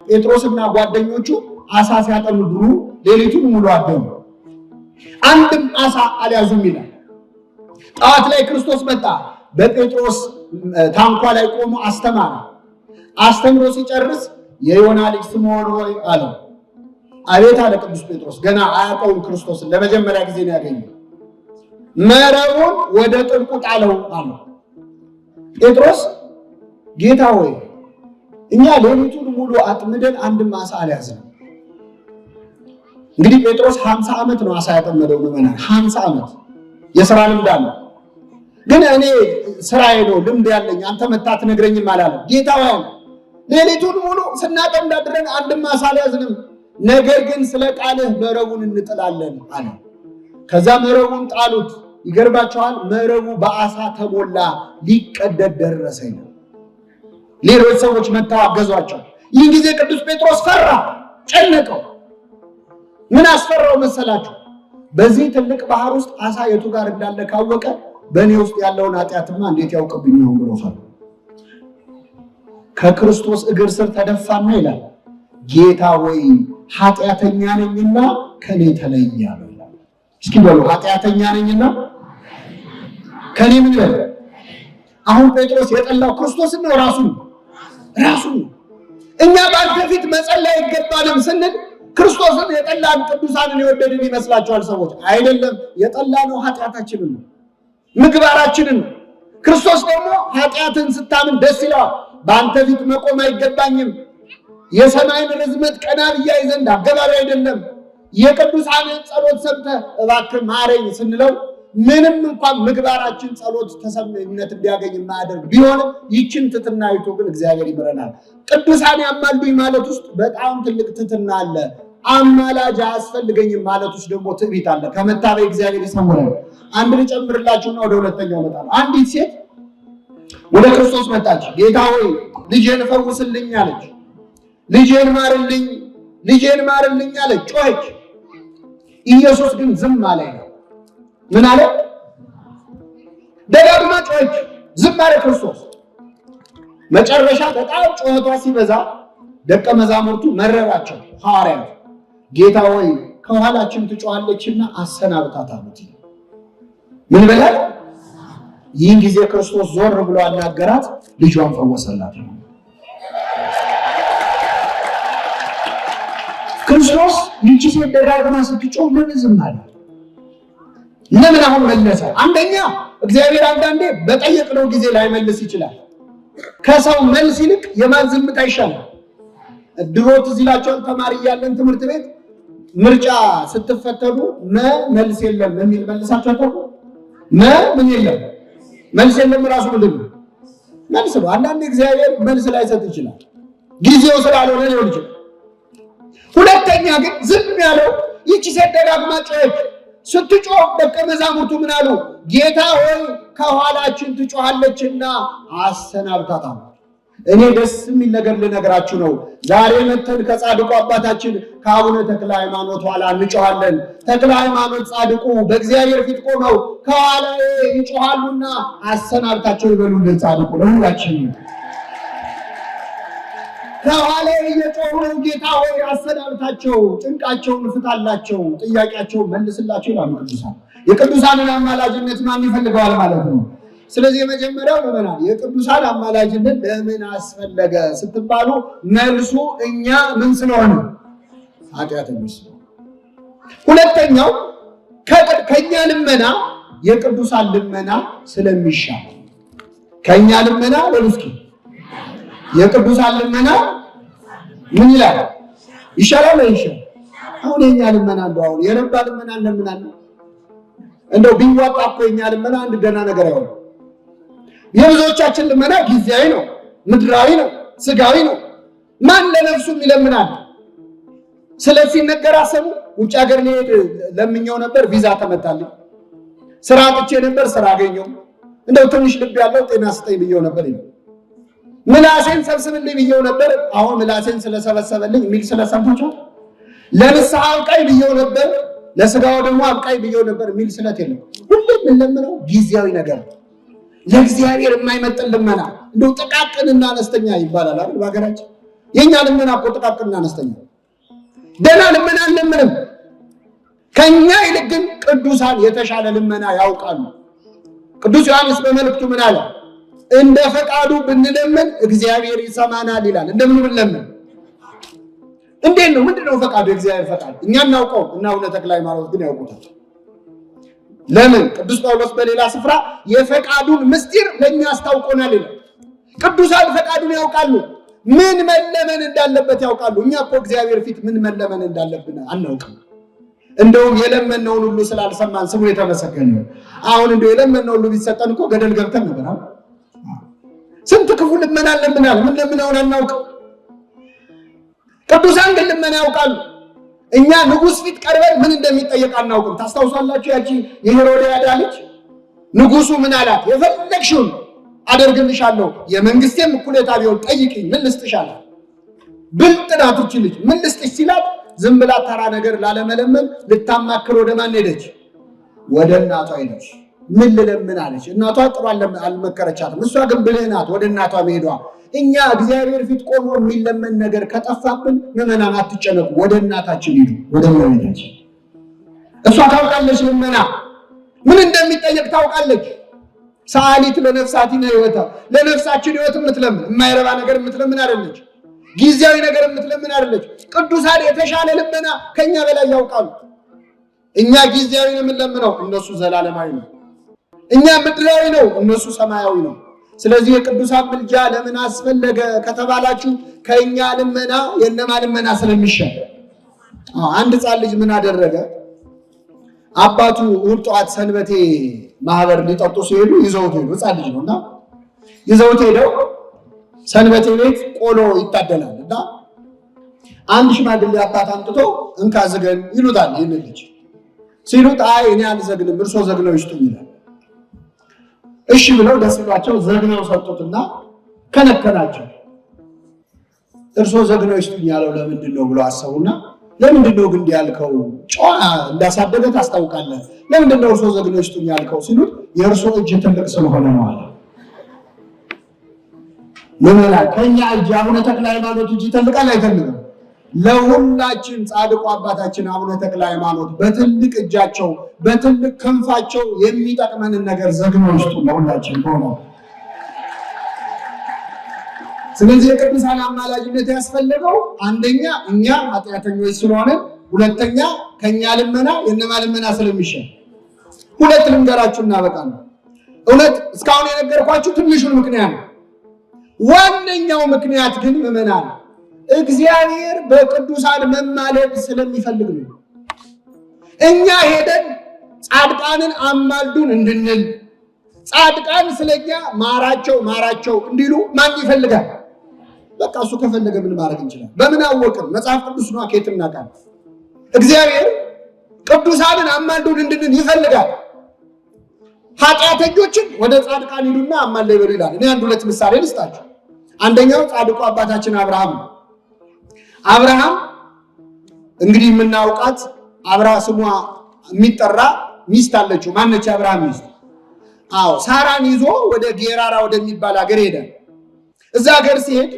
ጴጥሮስና ጓደኞቹ አሳ ሲያጠምዱ ሌሊቱን ሙሉ አደሩ። አንድም አሳ አልያዙም ይላል። ጠዋት ላይ ክርስቶስ መጣ። በጴጥሮስ ታንኳ ላይ ቆሞ አስተማረ። አስተምሮ ሲጨርስ የዮና ልጅ ስምዖን ሆይ አለው። አቤት አለ ቅዱስ ጴጥሮስ። ገና አያውቀውም ክርስቶስን፣ ለመጀመሪያ ጊዜ ነው ያገኘው። መረቡን ወደ ጥልቁ ጣለው አለው። ጴጥሮስ ጌታ ሆይ እኛ ሌሊቱን ሙሉ አጥምደን አንድም አሳ አልያዝንም። እንግዲህ ጴጥሮስ 50 ዓመት ነው አሳ ያጠመደው። ምዕመናን 50 ዓመት የሥራ ልምድ አለው። ግን እኔ ስራዬ ነው ልምድ ያለኝ አንተ መታ ትነግረኝም አላለም። ጌታ ሆይ ሌሊቱን ሙሉ ስናጠምድ አድረን አንድም አሳ አልያዝንም፣ ነገር ግን ስለ ቃልህ መረቡን እንጥላለን አለ። ከዛ መረቡን ጣሉት። ይገርባቸዋል። መረቡ በአሳ ተሞላ፣ ሊቀደድ ደረሰ ነው። ሌሎች ሰዎች መጥተው አገዟቸው። ይህ ጊዜ ቅዱስ ጴጥሮስ ፈራ፣ ጨነቀው። ምን አስፈራው መሰላችሁ? በዚህ ትልቅ ባህር ውስጥ አሳ የቱ ጋር እንዳለ ካወቀ በእኔ ውስጥ ያለውን ኃጢአትማ እንዴት ያውቅብኝ ነው ብሎ ፈራ። ከክርስቶስ እግር ስር ተደፋና ይላል ጌታ ሆይ ኃጢአተኛ ነኝና ከኔ ተለይ አለ። እስኪ በሉ ኃጢአተኛ ነኝና ከኔ ምን ይላል? አሁን ጴጥሮስ የጠላው ክርስቶስን ነው ራሱን። እኛ በአንተ ፊት መጸለይ አይገባንም ስንል ክርስቶስን የጠላን ቅዱሳንን የወደድን ይመስላችኋል ሰዎች? አይደለም። የጠላነው ኃጢአታችንን ነው፣ ምግባራችንን ነው። ክርስቶስ ደግሞ ኃጢአትን ስታምን ደስ ይለዋል። በአንተ ፊት መቆም አይገባኝም፣ የሰማይን ርዝመት ቀና ብያይ ዘንድ አገባቢ አይደለም፣ የቅዱሳንን ጸሎት ሰምተህ እባክህ ማረኝ ስንለው ምንም እንኳን ምግባራችን ጸሎት ተሰሚነት እንዲያገኝ የማያደርግ ቢሆንም ይችን ትሕትና አይቶ ግን እግዚአብሔር ይምረናል። ቅዱሳን ያማልዱኝ ማለት ውስጥ በጣም ትልቅ ትሕትና አለ። አማላጅ አያስፈልገኝም ማለት ውስጥ ደግሞ ትዕቢት አለ። ከመታበይ እግዚአብሔር ይሰውረን። አንድ ልጨምርላችሁና ወደ ሁለተኛው እመጣለሁ። አንዲት ሴት ወደ ክርስቶስ መጣች። ጌታ ሆይ ልጄን ፈውስልኝ አለች። ልጄን ማርልኝ አለች፣ ጮኸች። ኢየሱስ ግን ዝም አለ። ምን አለ? ደጋግማ ጮኸች፣ ዝም አለ ክርስቶስ። መጨረሻ በጣም ጮኸቷ ሲበዛ ደቀ መዛሙርቱ መረራቸው። ሐዋርያት ጌታ ሆይ ከኋላችን ትጮኻለችና አሰናብታት አሉት። ምን በላል? ይህን ጊዜ ክርስቶስ ዞር ብሎ አናገራት፣ ልጇን ፈወሰላት። ክርስቶስ ይህች ሴት ደጋግማ ስትጮህ ለምን ዝም አለ? ለምን አሁን መለሰ? አንደኛ እግዚአብሔር አንዳንዴ በጠየቅነው ጊዜ ላይመልስ ይችላል። ከሰው መልስ ይልቅ የማን ዝምታ ይሻላል? ድሮ ትዝ ይላችኋል፣ ተማሪ እያለን ትምህርት ቤት ምርጫ ስትፈተኑ መልስ የለም የሚል መልሳችሁ አታውቁ? ምን የለም መልስ የለም ራሱ ምንድን ነው? መልስ ነው። አንዳንዴ እግዚአብሔር መልስ ላይሰጥ ይችላል፣ ጊዜው ስላልሆነ ሊሆን ይችላል። ሁለተኛ ግን ዝም ያለው ይህች ሴት ደጋግማ ጮኸች። ስትጮህ ደቀ መዛሙርቱ ምን አሉ? ጌታ ሆይ ከኋላችን ትጮኻለችና አሰናብታት አሉ። እኔ ደስ የሚል ነገር ልነግራችሁ ነው። ዛሬ መተን ከጻድቁ አባታችን ከአቡነ ተክለ ሃይማኖት ኋላ እንጮኻለን። ተክለ ሃይማኖት ጻድቁ በእግዚአብሔር ፊት ቆመው ከኋላዬ ይጮኻሉና አሰናብታቸው ይበሉልን። ጻድቁ ለሁላችን ከኋላዬ እየጮሁ ነው፣ ጌታ ሆይ አሰናብታቸው፣ ጭንቃቸውን ፍታላቸው፣ ጥያቄያቸውን መልስላቸው ይላሉ ቅዱሳን። የቅዱሳንን አማላጅነት ማን ይፈልገዋል ማለት ነው? ስለዚህ የመጀመሪያው ምዕመናን የቅዱሳን አማላጅነት ለምን አስፈለገ ስትባሉ መልሱ እኛ ምን ስለሆነ ኃጢአተኞች ስለሆነ። ሁለተኛው ከኛ ልመና የቅዱሳን ልመና ስለሚሻል። ከኛ ልመና ለምስኪ የቅዱሳን ልመና ምን ይላል? ይሻላል አይሻል? አሁን የኛ ልመና አሁን የረባ ልመና እንለምናለን። እንደው ቢዋጣ እኮ የኛ ልመና አንድ ደህና ነገር አይሆንም። የብዙዎቻችን ልመና ጊዜያዊ ነው፣ ምድራዊ ነው፣ ስጋዊ ነው። ማን ለነፍሱ ይለምናል? ስለዚህ ነገር አሰቡ። ውጭ ሀገር ልሄድ ለምኜው ነበር፣ ቪዛ ተመታልኝ። ስራ አጥቼ ነበር፣ ስራ አገኘው። እንደው ትንሽ ልብ ያለው ጤና ስጠኝ ብየው ነበር ይላል። ምላሴን ሰብስብልኝ ብየው ነበር፣ አሁን ምላሴን ስለሰበሰበልኝ የሚል ስለሰምታችሁ። ለንስሐ አብቃኝ ብየው ነበር፣ ለስጋው ደግሞ አብቃኝ ብየው ነበር የሚል ስለት የለም። ሁሉም የምንለምነው ጊዜያዊ ነገር ነው። ለእግዚአብሔር የማይመጥን ልመና እንደው ጥቃቅንና አነስተኛ ይባላል አይደል? በሀገራችን የኛ ልመና እኮ ጥቃቅንና አነስተኛ ደህና ልመና አንለምንም። ከኛ ይልቅ ግን ቅዱሳን የተሻለ ልመና ያውቃሉ። ቅዱስ ዮሐንስ በመልእክቱ ምን አለ? እንደ ፈቃዱ ብንለምን እግዚአብሔር ይሰማናል ይላል። እንደምን ብንለምን? እንዴት ነው? ምንድነው ፈቃዱ? የእግዚአብሔር ፈቃድ እኛ እናውቀው እና አቡነ ተክለ ሃይማኖት ግን ያውቁታል። ለምን? ቅዱስ ጳውሎስ በሌላ ስፍራ የፈቃዱን ምስጢር ለኛ አስታውቆናል ይላል። ቅዱሳን ፈቃዱን ያውቃሉ፣ ምን መለመን እንዳለበት ያውቃሉ። እኛ እኮ እግዚአብሔር ፊት ምን መለመን እንዳለብን አናውቅም። እንደውም የለመነውን ሁሉ ስላልሰማን ስሙ የተመሰገነ ነው። አሁን እንደው የለመነው ሁሉ ቢሰጠን እኮ ገደል ገብተን ነበር። ስንት ክፉ ልመና ለምናል፣ ምን ለምነውን አናውቅም። ቅዱሳን ግን ልመና ያውቃሉ። እኛ ንጉሥ ፊት ቀርበን ምን እንደሚጠየቅ አናውቅም። ታስታውሳላችሁ? ያቺ የሄሮድያዳ ልጅ ንጉሱ ምን አላት? የፈለግሽውን አደርግልሻለሁ፣ የመንግስቴም እኩሌታ ቢሆን ጠይቂኝ፣ ምን ልስጥሻለሁ? ብልጥ ናት ይህች ልጅ። ምን ልስጥሽ ሲላት ዝም ብላ ተራ ነገር ላለመለመን ልታማክር ወደ ማን ሄደች? ወደ እናቷ ሄደች። ምን ልለምን አለች። እናቷ ጥሩ አልመከረቻትም። እሷ ግን ብልህ ናት፣ ወደ እናቷ መሄዷ። እኛ እግዚአብሔር ፊት ቆሞ የሚለመን ነገር ከጠፋብን ምዕመናን አትጨነቁ፣ ወደ እናታችን ሂዱ፣ ወደ እመቤታችን። እሷ ታውቃለች፣ ልመና ምን እንደሚጠየቅ ታውቃለች። ሰዓሊት ለነፍሳቲነ ሕይወታ፣ ለነፍሳችን ሕይወት የምትለምን የማይረባ ነገር የምትለምን አይደለች፣ ጊዜያዊ ነገር የምትለምን አይደለች። ቅዱሳን የተሻለ ልመና ከኛ በላይ ያውቃሉ። እኛ ጊዜያዊ ነው የምንለምነው፣ እነሱ ዘላለማዊ ነው። እኛ ምድራዊ ነው፣ እነሱ ሰማያዊ ነው። ስለዚህ የቅዱሳን ምልጃ ለምን አስፈለገ ከተባላችሁ ከኛ ልመና የነማ ልመና ስለሚሻል። አንድ ሕፃን ልጅ ምን አደረገ? አባቱ እሑድ ጠዋት ሰንበቴ ማህበር ሊጠጡ ሲሄዱ ይዘውት ሄዱ። ሕፃን ልጅ ነውና ይዘውት ሄደው ሰንበቴ ቤት ቆሎ ይታደላል እና አንድ ሽማግሌ አባት አምጥቶ እንካ ዝገን ይሉታል። ይህን ልጅ ሲሉት አይ እኔ አልዘግንም እርሶ ዘግነው ይስጡኝ ይላል። እሺ ብለው ደስ ብሏቸው ዘግነው ሰጡትና ከነከናቸው። እርሶ ዘግነው ይስጡኝ ያለው ለምንድን ነው ብለው አሰቡና ለምንድን ነው ግን ያልከው? ጨዋ እንዳሳደገ ታስታውቃለህ። ለምንድን ነው እርሶ ዘግነው ይስጡኝ ያልከው ሲሉት የእርሶ እጅ ትልቅ ስለሆነ ነው አለ። ለምን ከኛ እጅ አቡነ ተክለ ሃይማኖት እጅ ይተልቃል አይተልቅም? ለሁላችን ጻድቁ አባታችን አቡነ ተክለ ሃይማኖት በትልቅ እጃቸው በትልቅ ክንፋቸው የሚጠቅመንን ነገር ዘግነው ይስጡ ለሁላችን ሆኖ። ስለዚህ የቅዱሳን አማላጅነት ያስፈልገው አንደኛ እኛ ኃጢአተኞች ስለሆነ፣ ሁለተኛ ከኛ ልመና የነማ ልመና ስለሚሻል። ሁለት ልንገራችሁ እናበቃለን። እውነት እስካሁን የነገርኳችሁ ትንሹን ምክንያት ነው። ዋነኛው ምክንያት ግን ምዕመናን እግዚአብሔር በቅዱሳን መማለድ ስለሚፈልግ ነው። እኛ ሄደን ጻድቃንን አማልዱን እንድንል፣ ጻድቃን ስለኛ ማራቸው ማራቸው እንዲሉ ማን ይፈልጋል? በቃ እሱ ከፈለገ ምን ማድረግ እንችላለን? በምን አወቅን? መጽሐፍ ቅዱስ ነው። ከየት እናውቃለን? እግዚአብሔር ቅዱሳንን አማልዱን እንድንል ይፈልጋል። ኃጢአተኞችን ወደ ጻድቃን ሂዱና አማልዱ ይበሉ ይላል። እኔ አንድ ሁለት ምሳሌ ልስጣችሁ። አንደኛው ጻድቁ አባታችን አብርሃም ነው። አብርሃም እንግዲህ የምናውቃት ስሟ የሚጠራ ሚስት አለችው። ማነች? አብርሃም ሚስት። ሳራን ይዞ ወደ ጌራራ ወደሚባል ሀገር ሄደ። እዛ ሀገር ሲሄድ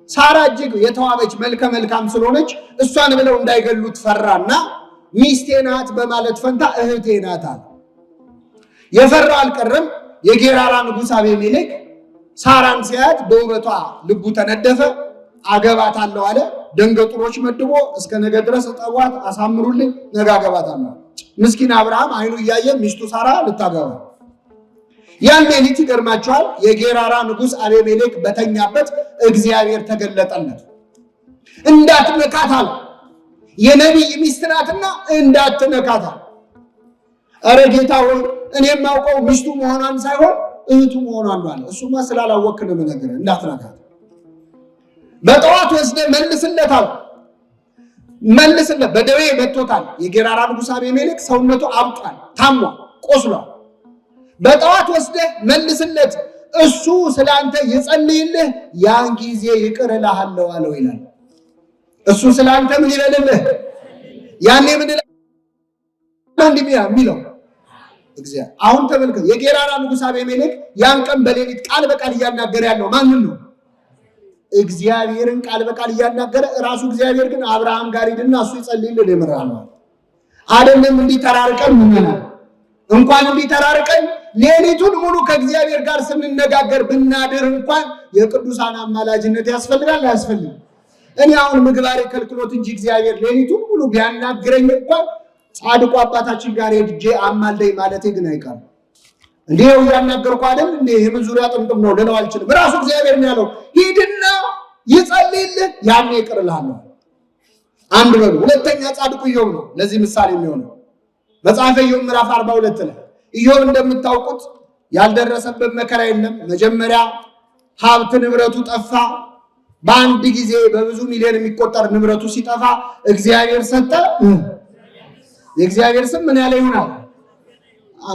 ሳራ እጅግ የተዋበች መልከ መልካም ስለሆነች እሷን ብለው እንዳይገሉት ፈራና ሚስቴ ናት በማለት ፈንታ እህቴ ናት አለ። የፈራው አልቀረም። የጌራራ ንጉሥ አቤሜሌክ ሳራን ሲያት በውበቷ ልቡ ተነደፈ። አገባታለሁ አለ። ደንገጡሮች መድቦ እስከ ነገ ድረስ ጠዋት አሳምሩልኝ ነገ አገባታለሁ። ምስኪን አብርሃም አይኑ እያየ ሚስቱ ሳራ ልታገባ ያን ሌሊት ይገርማቸዋል። የጌራራ ንጉሥ አቤሜሌክ በተኛበት እግዚአብሔር ተገለጠለት። እንዳትነካት አለ። የነቢይ ሚስት ናትና እንዳትነካት አለ። ኧረ ጌታ ሆይ እኔ የማውቀው ሚስቱ መሆኗን ሳይሆን እህቱ መሆኗን አለ። እሱማ ስላላወቅን ነው የምነግርህ፣ እንዳትነካት። በጠዋት ወስደህ መልስለት አለ። መልስለት፣ በደዌ መጥቶታል። የጌራራ ንጉሥ አቤሜሌክ ሰውነቱ አብጧል፣ ታሟል፣ ቆስሏል። በጠዋት ወስደህ መልስለት፣ እሱ ስላንተ ይጸልይልህ፣ ያን ጊዜ ይቅር እልሃለሁ አለው ይላል። እሱ ስላንተ ምን ይበልልህ? ያኔ ምን የሚለው እግዚአብሔር። አሁን ተመልከቱ፣ የጌራራ ንጉሥ አቤሜሌክ ያን ቀን በሌሊት ቃል በቃል እያናገረ ያለው ማንን ነው? እግዚአብሔርን ቃል በቃል እያናገረ ራሱ እግዚአብሔር ግን አብርሃም ጋር ሄድና እሱ ይጸልይልን ይምራል አይደለም። እንዲተራርቀን ምንና እንኳን እንዲተራርቀን ሌሊቱን ሙሉ ከእግዚአብሔር ጋር ስንነጋገር ብናድር እንኳን የቅዱሳን አማላጅነት ያስፈልጋል አያስፈልግም? እኔ አሁን ምግባሬ ከልክሎት እንጂ እግዚአብሔር ሌሊቱን ሙሉ ቢያናግረኝ እንኳን ጻድቁ አባታችን ጋር ሄጄ አማልደኝ ማለቴ ግን አይቀርም። እንዴው ያናገርኩ አይደል እንዴ? የምን ዙሪያ ጥምጥም ነው ልለው አልችልም። ራሱ እግዚአብሔር ነው ያለው ሂድና ይጸልይልህ ያኔ ይቅርልሃለሁ። አንድ በሉ። ሁለተኛ ጻድቁ ኢዮብ ነው ለዚህ ምሳሌ የሚሆነው። መጽሐፈ ኢዮብ ምዕራፍ 42 ላይ ኢዮብ እንደምታውቁት ያልደረሰበት መከራ የለም። መጀመሪያ ሀብት ንብረቱ ጠፋ። በአንድ ጊዜ በብዙ ሚሊዮን የሚቆጠር ንብረቱ ሲጠፋ እግዚአብሔር ሰጠ። የእግዚአብሔር ስም ምን ያለ ይሆናል?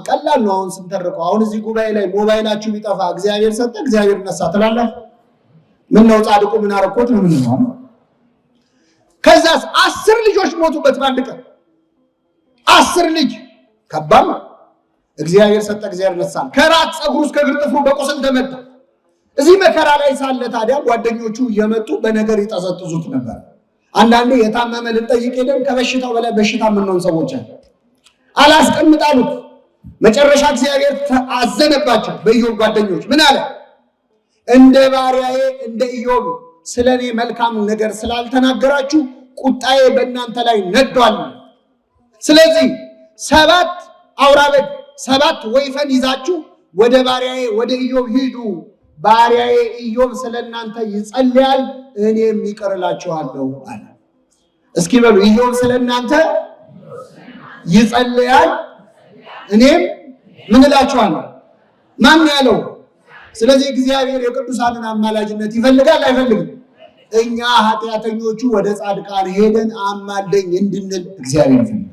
ቀላል ነው። አሁን ስንተርቀው አሁን እዚህ ጉባኤ ላይ ሞባይላችሁ ቢጠፋ እግዚአብሔር ሰጠ እግዚአብሔር ነሳ ትላላችሁ። ምን ነው ጻድቁ ምን አረኮት ነው ምን ነው? ከዛስ 10 ልጆች ሞቱበት በአንድ ቀን 10 ልጅ ከባድ ነው። እግዚአብሔር ሰጠ እግዚአብሔር ነሳ። ከራስ ፀጉሩ እስከ እግር ጥፍሩ በቁስል ተመታ። እዚህ መከራ ላይ ሳለ ታዲያ ጓደኞቹ እየመጡ በነገር ይጠዘጥዙት ነበር። አንዳንዴ የታመመ ልንጠይቅ ሄደን ከበሽታው በላይ በሽታ የምንሆን ሰዎች አላስቀምጣሉት። መጨረሻ እግዚአብሔር አዘነባቸው በኢዮብ ጓደኞች። ምን አለ? እንደ ባሪያዬ እንደ ኢዮብ ስለኔ መልካም ነገር ስላልተናገራችሁ ቁጣዬ በእናንተ ላይ ነዷል። ስለዚህ 7 አውራ በግ 7 ወይፈን ይዛችሁ ወደ ባሪያዬ ወደ ኢዮብ ሂዱ። ባሪያዬ ኢዮብ ስለናንተ ይጸልያል እኔም ይቀርላችኋለሁ አለ። እስኪ በሉ ኢዮብ ስለናንተ ይጸልያል እኔም ምን እላችኋለሁ? ማን ያለው? ስለዚህ እግዚአብሔር የቅዱሳንን አማላጅነት ይፈልጋል አይፈልግም? እኛ ኃጢአተኞቹ ወደ ጻድቃን ሄደን አማልደኝ እንድንል እግዚአብሔር ይፈልጋል።